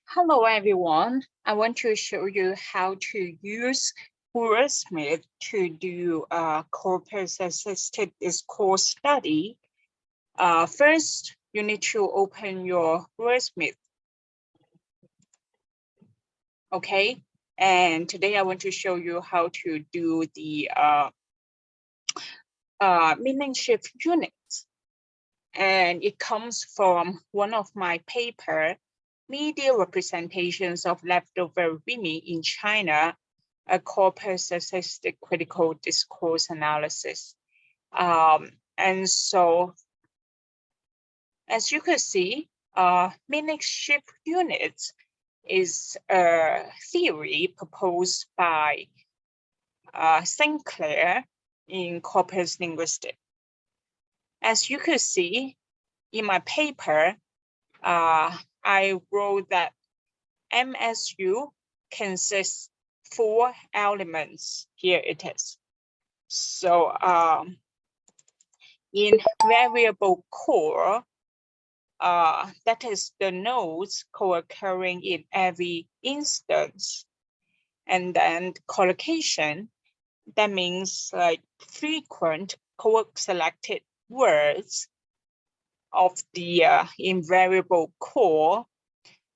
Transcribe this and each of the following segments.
Hello, everyone. I want to show you how to use Wordsmith to do a corpus-assisted discourse study. First, you need to open your Wordsmith. Okay, and today I want to show you how to do the meaning shift units. And it comes from one of my paper, Media Representations of Leftover Women in China, a corpus-assisted critical discourse analysis. And so, as you can see, meaning shift units is a theory proposed by Sinclair in corpus linguistics. As you can see in my paper, I wrote that MSU consists 4 elements. Here it is. So in variable core, that is the nodes co-occurring in every instance. And then collocation, that means like frequent co-selected words of the invariable core.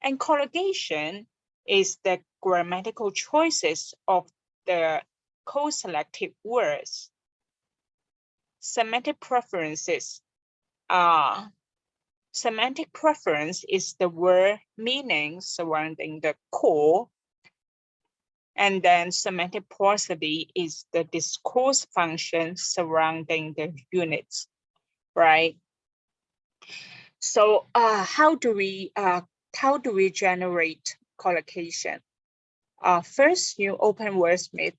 And collocation is the grammatical choices of the co-selected words. Semantic preferences. Semantic preference is the word meaning surrounding the core. And then semantic prosody is the discourse function surrounding the units, right? So how do we generate collocation? First, you open Wordsmith,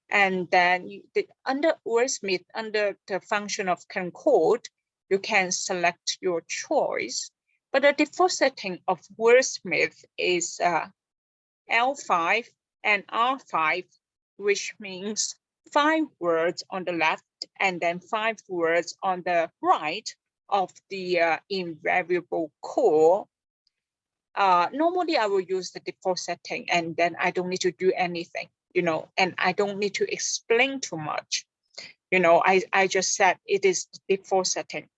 and then under Wordsmith, under the function of concord, you can select your choice. But the default setting of Wordsmith is L5 and R5, which means 5 words on the left and then 5 words on the right of the invariable core. Normally I will use the default setting, and then I don't need to do anything, and I don't need to explain too much. I just said it is the default setting.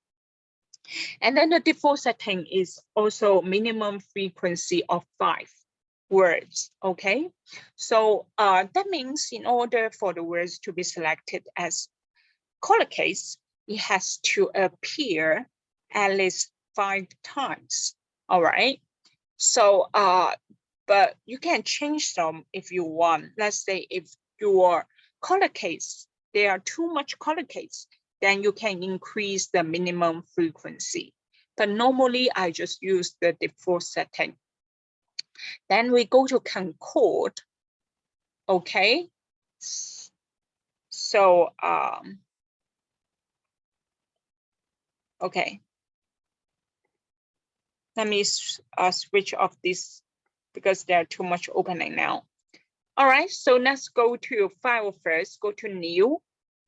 And then the default setting is also minimum frequency of 5 words, okay? So that means in order for the words to be selected as collocate, it has to appear at least 5 times, all right? So, but you can change them if you want. Let's say if your collocates, there are too much collocates, then you can increase the minimum frequency. But normally I just use the default setting. Then we go to concord, okay? So, okay. Let me switch off this because there are too much opening now. All right, so let's go to file first, go to new.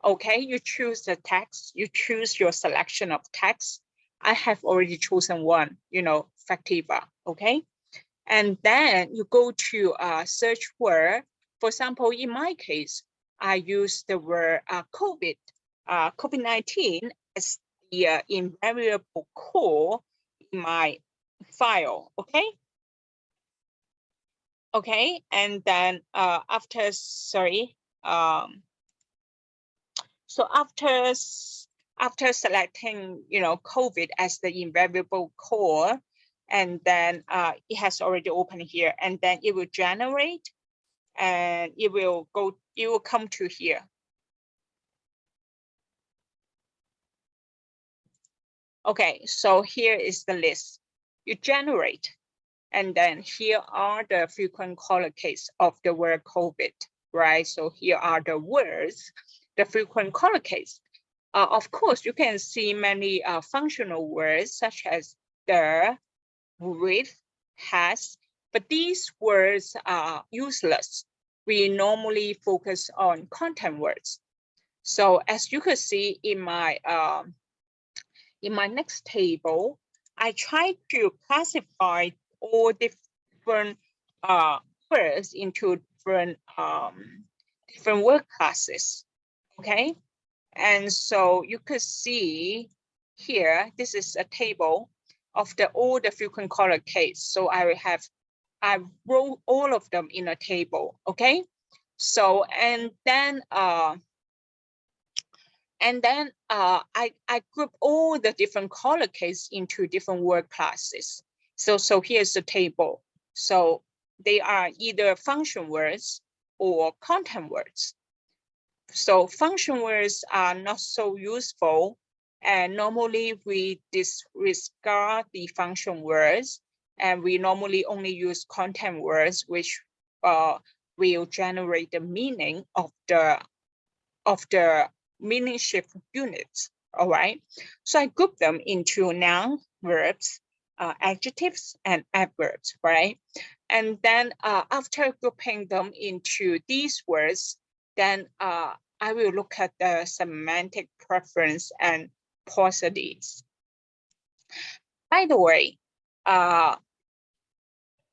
Okay, you choose the text, you choose your selection of text. I have already chosen one, Factiva, okay? And then you go to search word. For example, in my case, I use the word COVID-19 as the invariable core in my file, okay? Okay, and then after selecting, COVID as the invariable core, and then it has already opened here, and then it will generate, and it will come to here. Okay, so here is the list. You generate, and then here are the frequent collocates of the word COVID, right? So here are the words, the frequent collocates. Of course, you can see many functional words such as the, with, has, but these words are useless. We normally focus on content words. So as you can see in my next table, I try to classify all different words into different word classes. Okay, and so you could see here, this is a table of all the frequent collocates. So I wrote all of them in a table. Okay, so and then I group all the different collocates into different word classes. So here's the table. So they are either function words or content words. So function words are not so useful, and normally we disregard the function words, and we normally only use content words, which will generate the meaning of the meaning shift units. All right. So I group them into noun, verbs, adjectives, and adverbs. Right. And then after grouping them into these words, then I will look at the semantic preference and paucities. By the way,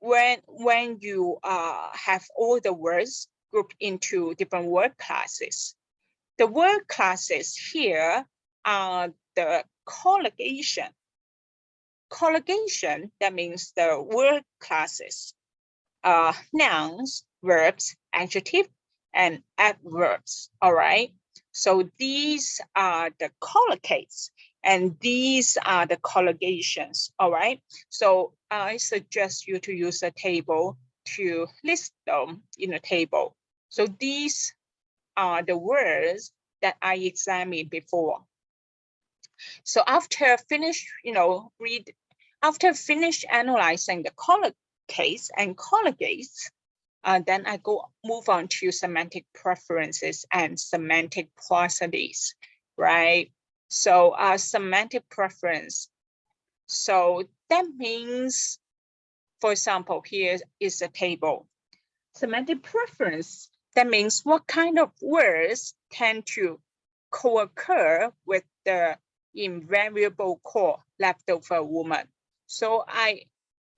when you have all the words grouped into different word classes, the word classes here are the collocation. Collocation, that means the word classes, nouns, verbs, adjective, and adverbs. All right. So these are the collocates, and these are the collocations. All right. So I suggest you to use a table to list them in a table. So these are the words that I examined before. So after finish, after finish analyzing the collocates and collocates, then I move on to semantic preferences and semantic paucities, right? So semantic preference. So that means, for example, here is a table. Semantic preference, that means what kind of words tend to co-occur with the invariable core leftover woman. So I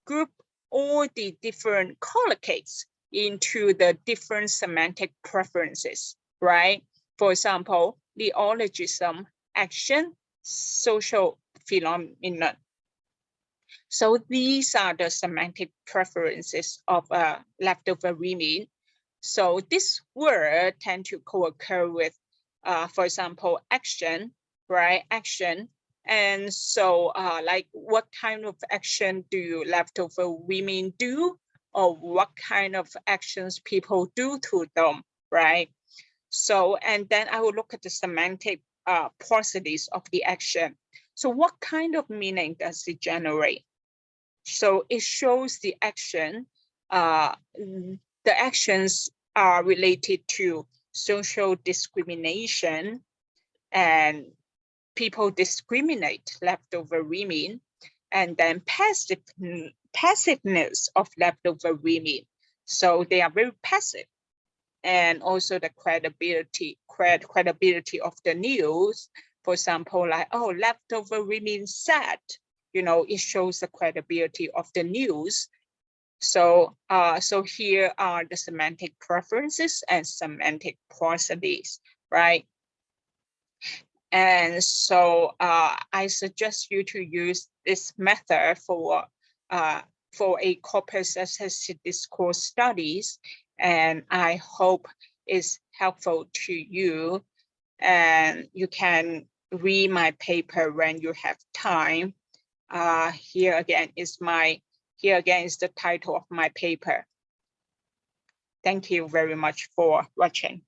group all the different collocates into the different semantic preferences, right? For example, neologism, action, social phenomenon. So these are the semantic preferences of leftover women. So this word tend to co-occur with, for example, action, right? Action. And so like what kind of action do leftover women do, or what kind of actions people do to them, right? So, and then I will look at the semantic paucities of the action. So what kind of meaning does it generate? So it shows the action, the actions are related to social discrimination, and people discriminate leftover women, and then passiveness of leftover women. So they are very passive, and also the credibility of the news. For example, like, oh, leftover women said, it shows the credibility of the news. So, so here are the semantic preferences and semantic paucities, right? And so I suggest you to use this method for a corpus-assisted discourse studies, and I hope it's helpful to you. And you can read my paper when you have time. Here again is the title of my paper. Thank you very much for watching.